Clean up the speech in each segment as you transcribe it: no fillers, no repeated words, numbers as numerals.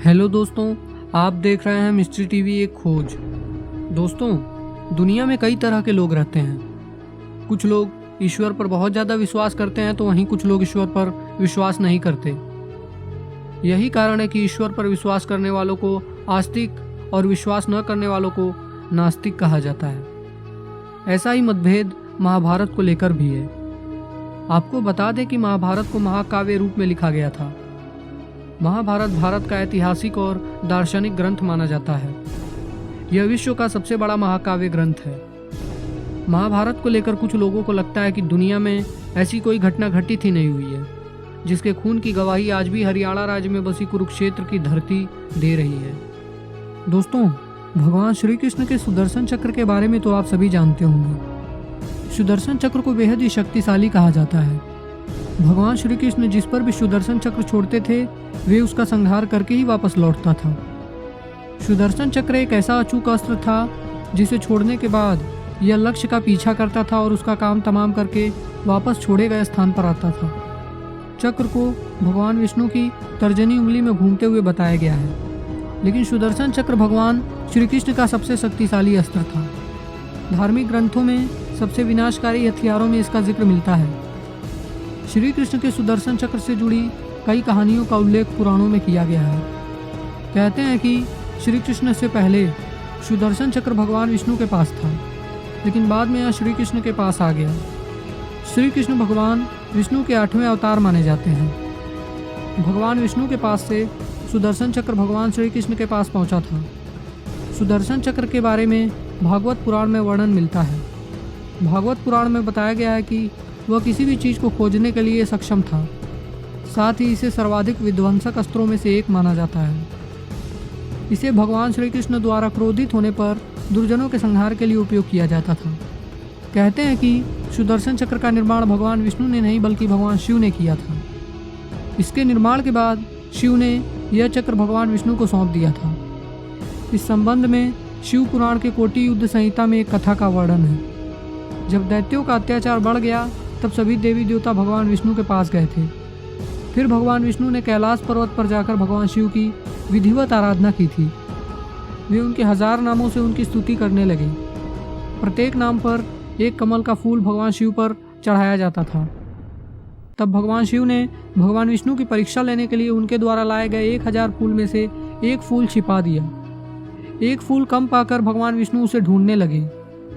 Hello दोस्तों, आप देख रहे हैं मिस्ट्री टीवी एक खोज। दोस्तों, दुनिया में कई तरह के लोग रहते हैं। कुछ लोग ईश्वर पर बहुत ज़्यादा विश्वास करते हैं तो वहीं कुछ लोग ईश्वर पर विश्वास नहीं करते। यही कारण है कि ईश्वर पर विश्वास करने वालों को आस्तिक और विश्वास न करने वालों को नास्तिक कहा जाता है। ऐसा ही मतभेद महाभारत को लेकर भी है। आपको बता दें कि महाभारत को महाकाव्य रूप में लिखा गया था। महाभारत भारत का ऐतिहासिक और दार्शनिक ग्रंथ माना जाता है। यह विश्व का सबसे बड़ा महाकाव्य ग्रंथ है। महाभारत को लेकर कुछ लोगों को लगता है कि दुनिया में ऐसी कोई घटना घटित ही नहीं हुई है, जिसके खून की गवाही आज भी हरियाणा राज्य में बसी कुरुक्षेत्र की धरती दे रही है। दोस्तों, भगवान श्री कृष्ण के सुदर्शन चक्र के बारे में तो आप सभी जानते होंगे। सुदर्शन चक्र को बेहद ही शक्तिशाली कहा जाता है। भगवान श्री कृष्ण जिस पर भी सुदर्शन चक्र छोड़ते थे वे उसका संहार करके ही वापस लौटता था। सुदर्शन चक्र एक ऐसा अचूक अस्त्र था जिसे छोड़ने के बाद यह लक्ष्य का पीछा करता था और उसका काम तमाम करके वापस छोड़े गए स्थान पर आता था। चक्र को भगवान विष्णु की तर्जनी उंगली में घूमते हुए बताया गया है, लेकिन सुदर्शन चक्र भगवान श्री कृष्ण का सबसे शक्तिशाली अस्त्र था। धार्मिक ग्रंथों में सबसे विनाशकारी हथियारों में इसका जिक्र मिलता है। श्री कृष्ण के सुदर्शन चक्र से जुड़ी कई कहानियों का उल्लेख पुराणों में किया गया है। कहते हैं कि श्री कृष्ण से पहले सुदर्शन चक्र भगवान विष्णु के पास था, लेकिन बाद में यह श्री कृष्ण के पास आ गया। श्री कृष्ण भगवान विष्णु के 8वें अवतार माने जाते हैं। भगवान विष्णु के पास से सुदर्शन चक्र भगवान श्री कृष्ण के पास पहुंचा था। सुदर्शन चक्र के बारे में भागवत पुराण में वर्णन मिलता है। भागवत पुराण में बताया गया है कि वह किसी भी चीज़ को खोजने के लिए सक्षम था। साथ ही इसे सर्वाधिक विध्वंसक अस्त्रों में से एक माना जाता है। इसे भगवान श्री कृष्ण द्वारा क्रोधित होने पर दुर्जनों के संहार के लिए उपयोग किया जाता था। कहते हैं कि सुदर्शन चक्र का निर्माण भगवान विष्णु ने नहीं बल्कि भगवान शिव ने किया था। इसके निर्माण के बाद शिव ने यह चक्र भगवान विष्णु को सौंप दिया था। इस संबंध में शिव पुराण के कोटि युद्ध संहिता में एक कथा का वर्णन है। जब दैत्यों का अत्याचार बढ़ गया तब सभी देवी देवता भगवान विष्णु के पास गए थे। फिर भगवान विष्णु ने कैलाश पर्वत पर जाकर भगवान शिव की विधिवत आराधना की थी। वे उनके 1000 नामों से उनकी स्तुति करने लगे। प्रत्येक नाम पर एक कमल का फूल भगवान शिव पर चढ़ाया जाता था। तब भगवान शिव ने भगवान विष्णु की परीक्षा लेने के लिए उनके द्वारा लाए गए 1000 फूल में से एक फूल छिपा दिया। एक फूल कम पाकर भगवान विष्णु उसे ढूंढने लगे,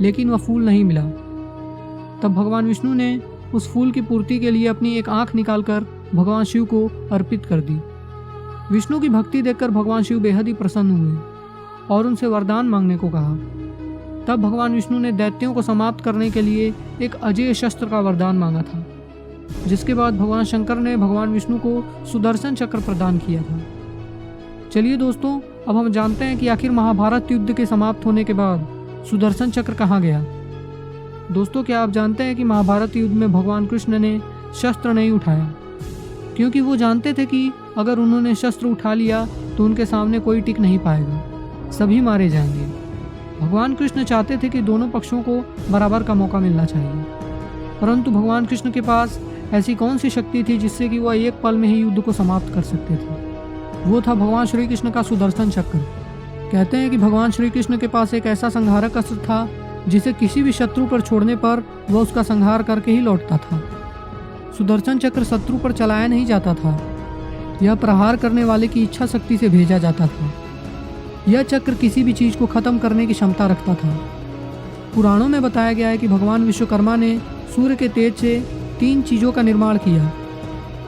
लेकिन वह फूल नहीं मिला। तब भगवान विष्णु ने उस फूल की पूर्ति के लिए अपनी एक आंख निकालकर भगवान शिव को अर्पित कर दी। विष्णु की भक्ति देखकर भगवान शिव बेहद ही प्रसन्न हुए और उनसे वरदान मांगने को कहा। तब भगवान विष्णु ने दैत्यों को समाप्त करने के लिए एक अजेय शस्त्र का वरदान मांगा था, जिसके बाद भगवान शंकर ने भगवान विष्णु को सुदर्शन चक्र प्रदान किया था। चलिए दोस्तों, अब हम जानते हैं कि आखिर महाभारत युद्ध के समाप्त होने के बाद सुदर्शन चक्र कहाँ गया। दोस्तों, क्या आप जानते हैं कि महाभारत युद्ध में भगवान कृष्ण ने शस्त्र नहीं उठाया, क्योंकि वो जानते थे कि अगर उन्होंने शस्त्र उठा लिया तो उनके सामने कोई टिक नहीं पाएगा, सभी मारे जाएंगे। भगवान कृष्ण चाहते थे कि दोनों पक्षों को बराबर का मौका मिलना चाहिए, परंतु भगवान कृष्ण के पास ऐसी कौन सी शक्ति थी जिससे कि वह एक पल में ही युद्ध को समाप्त कर सकते थे। वो था भगवान श्री कृष्ण का सुदर्शन चक्र। कहते हैं कि भगवान श्री कृष्ण के पास एक ऐसा संहारक अस्त्र था जिसे किसी भी शत्रु पर छोड़ने पर वह उसका संहार करके ही लौटता था। सुदर्शन चक्र शत्रु पर चलाया नहीं जाता था, यह प्रहार करने वाले की इच्छा शक्ति से भेजा जाता था। यह चक्र किसी भी चीज को खत्म करने की क्षमता रखता था। पुराणों में बताया गया है कि भगवान विश्वकर्मा ने सूर्य के तेज से 3 चीजों का निर्माण किया।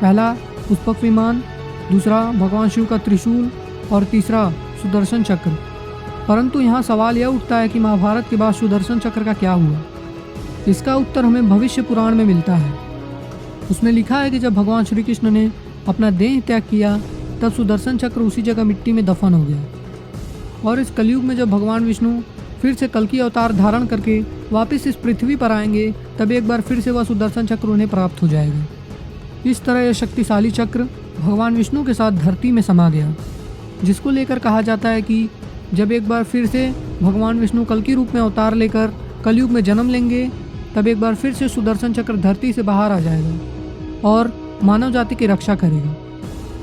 पहला पुष्पक विमान, दूसरा भगवान शिव का त्रिशूल और तीसरा सुदर्शन चक्र। परंतु यहाँ सवाल यह उठता है कि महाभारत के बाद सुदर्शन चक्र का क्या हुआ। इसका उत्तर हमें भविष्य पुराण में मिलता है। उसमें लिखा है कि जब भगवान श्री कृष्ण ने अपना देह त्याग किया तब सुदर्शन चक्र उसी जगह मिट्टी में दफन हो गया। और इस कलयुग में जब भगवान विष्णु फिर से कल्कि अवतार धारण करके वापस इस पृथ्वी पर आएंगे तब एक बार फिर से वह सुदर्शन चक्र उन्हें प्राप्त हो जाएगा। इस तरह यह शक्तिशाली चक्र भगवान विष्णु के साथ धरती में समा गया, जिसको लेकर कहा जाता है कि जब एक बार फिर से भगवान विष्णु कल्कि रूप में अवतार लेकर कलयुग में जन्म लेंगे तब एक बार फिर से सुदर्शन चक्र धरती से बाहर आ जाएगा और मानव जाति की रक्षा करेगा।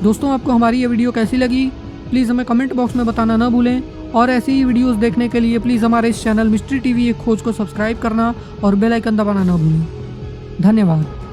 दोस्तों, आपको हमारी ये वीडियो कैसी लगी प्लीज़ हमें कमेंट बॉक्स में बताना ना भूलें। और ऐसी ही वीडियोस देखने के लिए प्लीज़ हमारे इस चैनल मिस्ट्री टीवी एक खोज को सब्सक्राइब करना और बेल आइकन दबाना ना भूलें। धन्यवाद।